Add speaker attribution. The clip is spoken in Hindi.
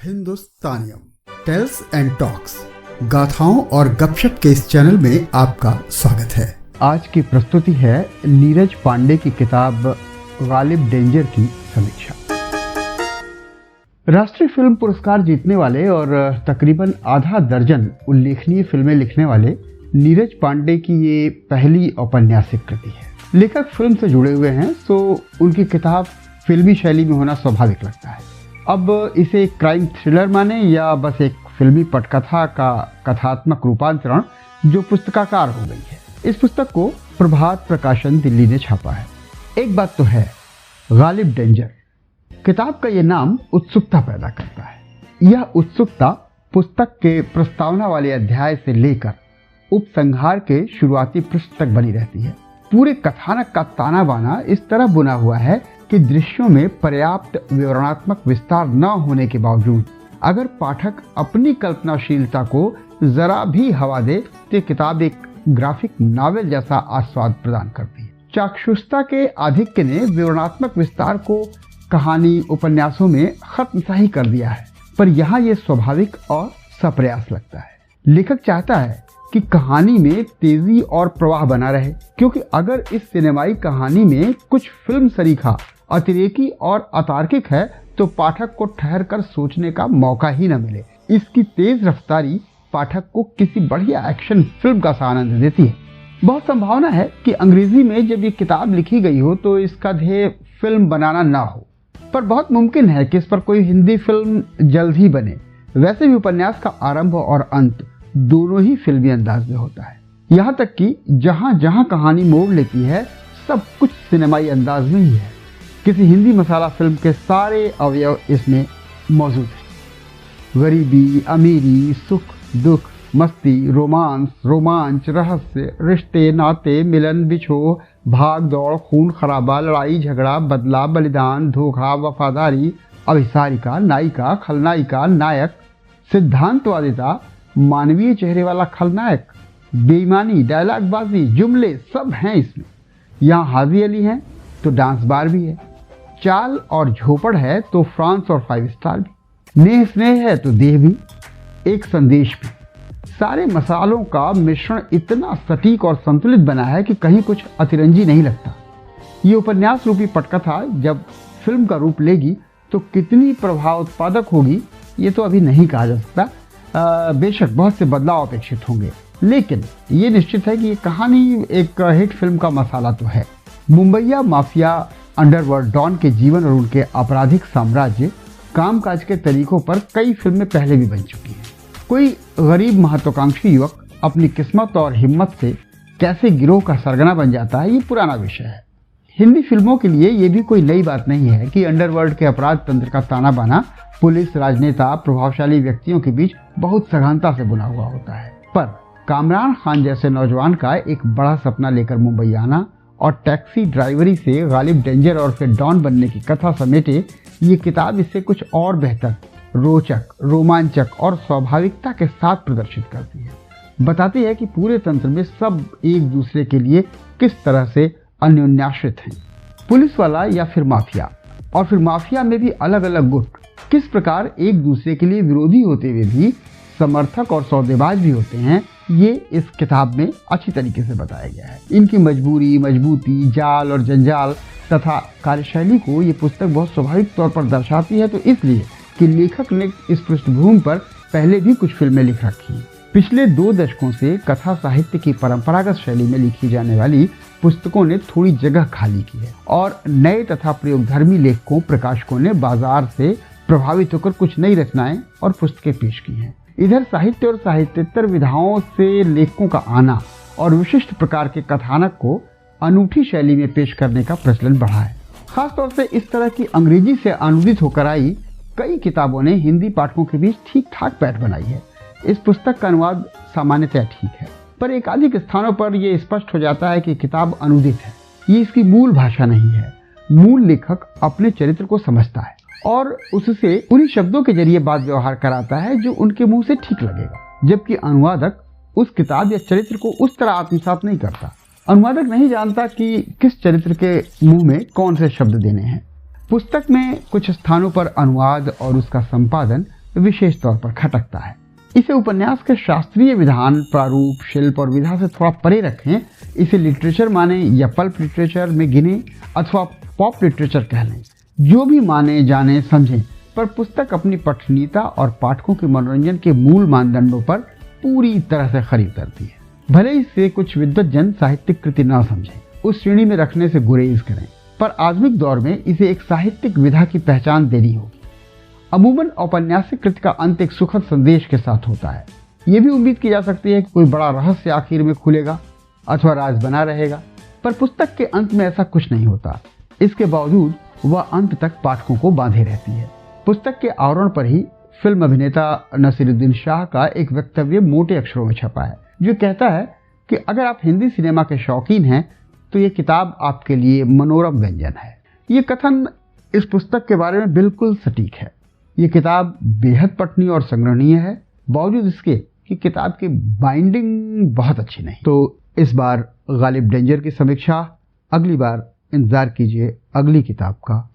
Speaker 1: हिंदुस्तानियम टेल्स एंड टॉक्स, गाथाओं और गपशप के इस चैनल में आपका स्वागत है। आज की प्रस्तुति है नीरज पांडे की किताब गालिब डेंजर की समीक्षा। राष्ट्रीय फिल्म पुरस्कार जीतने वाले और तकरीबन आधा दर्जन उल्लेखनीय फिल्में लिखने वाले नीरज पांडे की ये पहली औपन्यासिक कृति है। लेखक फिल्म से जुड़े हुए हैं, सो उनकी किताब फिल्मी शैली में होना स्वाभाविक लगता है। अब इसे एक क्राइम थ्रिलर माने या बस एक फिल्मी पटकथा का कथात्मक रूपांतरण जो पुस्तकाकार हो गई है। इस पुस्तक को प्रभात प्रकाशन दिल्ली ने छापा है। एक बात तो है, गालिब डेंजर किताब का ये नाम उत्सुकता पैदा करता है। यह उत्सुकता पुस्तक के प्रस्तावना वाले अध्याय से लेकर उपसंहार के शुरुआती पृष्ठ तक बनी रहती है। पूरे कथानक का ताना बाना इस तरह बुना हुआ है कि दृश्यों में पर्याप्त विवरणात्मक विस्तार न होने के बावजूद अगर पाठक अपनी कल्पनाशीलता को जरा भी हवा दे तो किताब एक ग्राफिक नावल जैसा आस्वाद प्रदान करती है। चाक्षुषता के आधिक्य ने विवरणात्मक विस्तार को कहानी उपन्यासों में खत्म सा ही कर दिया है, पर यहाँ ये स्वाभाविक और सप्रयास लगता है। लेखक चाहता है कि कहानी में तेजी और प्रवाह बना रहे, क्योंकि अगर इस सिनेमाई कहानी में कुछ फिल्म सरीखा अतिरेकी और अतार्किक है तो पाठक को ठहर कर सोचने का मौका ही न मिले। इसकी तेज रफ्तारी पाठक को किसी बढ़िया एक्शन फिल्म का सा आनंद देती है। बहुत संभावना है कि अंग्रेजी में जब ये किताब लिखी गई हो तो इसका ध्येय फिल्म बनाना ना हो, पर बहुत मुमकिन है कि इस पर कोई हिंदी फिल्म जल्द ही बने। वैसे भी उपन्यास का आरंभ और अंत दोनों ही फिल्मी अंदाज में होता है। यहाँ तक कि जहाँ जहाँ कहानी मोड़ लेती है सब कुछ सिनेमाई अंदाज में ही है। किसी हिंदी मसाला फिल्म के सारे अवयव इसमें मौजूद हैं। गरीबी, अमीरी, सुख दुख, मस्ती, रोमांच, रहस्य, रिश्ते नाते, मिलन बिछोह, भाग दौड़, खून खराबा, लड़ाई झगड़ा, बदला, बलिदान, धोखा, वफादारी, अभिसारिका, नायिका, खलनायिका, नायक, सिद्धांतवादिता, मानवीय चेहरे वाला खलनायक, बेईमानी, डायलॉगबाजी, जुमले सब हैं इसमें। यहाँ हाजी अली हैं तो डांस बार भी है, चाल और झोपड़ है तो फ्रांस और 5 स्टार भी, नेह स्नेह है तो देह भी, एक संदेश भी। सारे मसालों का मिश्रण इतना सटीक और संतुलित बना है कि कहीं कुछ अतिरंजी नहीं लगता। ये उपन्यास रूपी पटकथा जब फिल्म का रूप लेगी तो कितनी प्रभाव उत्पादक होगी ये तो अभी नहीं कहा जा सकता। बेशक बहुत से बदलाव अपेक्षित होंगे, लेकिन ये निश्चित है कि ये कहानी एक हिट फिल्म का मसाला तो है। मुंबईया माफिया अंडरवर्ल्ड डॉन के जीवन और उनके आपराधिक साम्राज्य कामकाज के तरीकों पर कई फिल्में पहले भी बन चुकी हैं। कोई गरीब महत्वाकांक्षी युवक अपनी किस्मत और हिम्मत से कैसे गिरोह का सरगना बन जाता है, ये पुराना विषय है। हिंदी फिल्मों के लिए ये भी कोई नई बात नहीं है कि अंडरवर्ल्ड के अपराध तंत्र का ताना बाना पुलिस, राजनेता, प्रभावशाली व्यक्तियों के बीच बहुत सघनता से बुना हुआ होता है। पर कामरान खान जैसे नौजवान का एक बड़ा सपना लेकर मुंबई आना और टैक्सी ड्राइवरी से गालिब डेंजर और फिर डॉन बनने की कथा समेटे ये किताब इससे कुछ और बेहतर, रोचक, रोमांचक और स्वाभाविकता के साथ प्रदर्शित करती है। बताती है कि पूरे तंत्र में सब एक दूसरे के लिए किस तरह से अन्योन्याश्रित हैं। पुलिस वाला या फिर माफिया, और फिर माफिया में भी अलग अलग गुट किस प्रकार एक दूसरे के लिए विरोधी होते हुए भी समर्थक और सौदेबाज भी होते हैं, ये इस किताब में अच्छी तरीके से बताया गया है। इनकी मजबूरी, मजबूती, जाल और जंजाल तथा कार्यशैली को ये पुस्तक बहुत स्वाभाविक तौर पर दर्शाती है, तो इसलिए कि लेखक ने इस पृष्ठभूमि पर पहले भी कुछ फिल्में लिख रखी हैं। पिछले 2 दशकों से कथा साहित्य की परंपरागत शैली में लिखी जाने वाली पुस्तकों ने थोड़ी जगह खाली की है और नए तथा प्रयोगधर्मी लेखकों, प्रकाशकों ने बाजार से प्रभावित होकर कुछ नई रचनाएं और पुस्तकें पेश की हैं। इधर साहित्य और साहित्येतर विधाओं से लेखकों का आना और विशिष्ट प्रकार के कथानक को अनूठी शैली में पेश करने का प्रचलन बढ़ा है। खासतौर से इस तरह की अंग्रेजी से अनुदित होकर आई कई किताबों ने हिंदी पाठकों के बीच ठीक ठाक पैठ बनाई है। इस पुस्तक का अनुवाद सामान्यतः ठीक है, पर एकाधिक स्थानों पर यह स्पष्ट हो जाता है कि किताब अनुदित है। ये इसकी मूल भाषा नहीं है। मूल लेखक अपने चरित्र को समझता है और उससे उन्हीं शब्दों के जरिए बात व्यवहार कराता है जो उनके मुंह से ठीक लगेगा, जबकि अनुवादक उस किताब या चरित्र को उस तरह आत्मसात नहीं करता। अनुवादक नहीं जानता कि किस चरित्र के मुंह में कौन से शब्द देने हैं। पुस्तक में कुछ स्थानों पर अनुवाद और उसका संपादन विशेष तौर पर खटकता है। इसे उपन्यास के शास्त्रीय विधान, प्रारूप, शिल्प और विधा से थोड़ा परे रखें। इसे लिटरेचर माने या पल्प लिटरेचर में गिने अथवा पॉप लिटरेचर कह लें, जो भी माने जाने समझें, पर पुस्तक अपनी पठनीयता और पाठकों के मनोरंजन के मूल मानदंडों पर पूरी तरह से खरी उतरती है। भले ही इसे कुछ विद्वज्जन साहित्यिक कृति न समझें, उस श्रेणी में रखने से गुरेज करें, पर आधुनिक दौर में इसे एक साहित्यिक विधा की पहचान देनी होगी। अमूमन औपन्यासिक कृति का अंत एक सुखद संदेश के साथ होता है। ये भी उम्मीद की जा सकती है कि कोई बड़ा रहस्य आखिर में खुलेगा अथवा राज बना रहेगा, पर पुस्तक के अंत में ऐसा कुछ नहीं होता। इसके बावजूद वह अंत तक पाठकों को बांधे रहती है। पुस्तक के आवरण पर ही फिल्म अभिनेता नसीरुद्दीन शाह का एक वक्तव्य मोटे अक्षरों में छपा है, जो कहता है कि अगर आप हिंदी सिनेमा के शौकीन हैं तो ये किताब आपके लिए मनोरम व्यंजन है। ये कथन इस पुस्तक के बारे में बिल्कुल सटीक है। ये किताब बेहद पठनीय और संग्रहणीय है, बावजूद इसके कि किताब की बाइंडिंग बहुत अच्छी नहीं। तो इस बार गालिब डेंजर की समीक्षा, अगली बार इंतजार कीजिए अगली किताब का।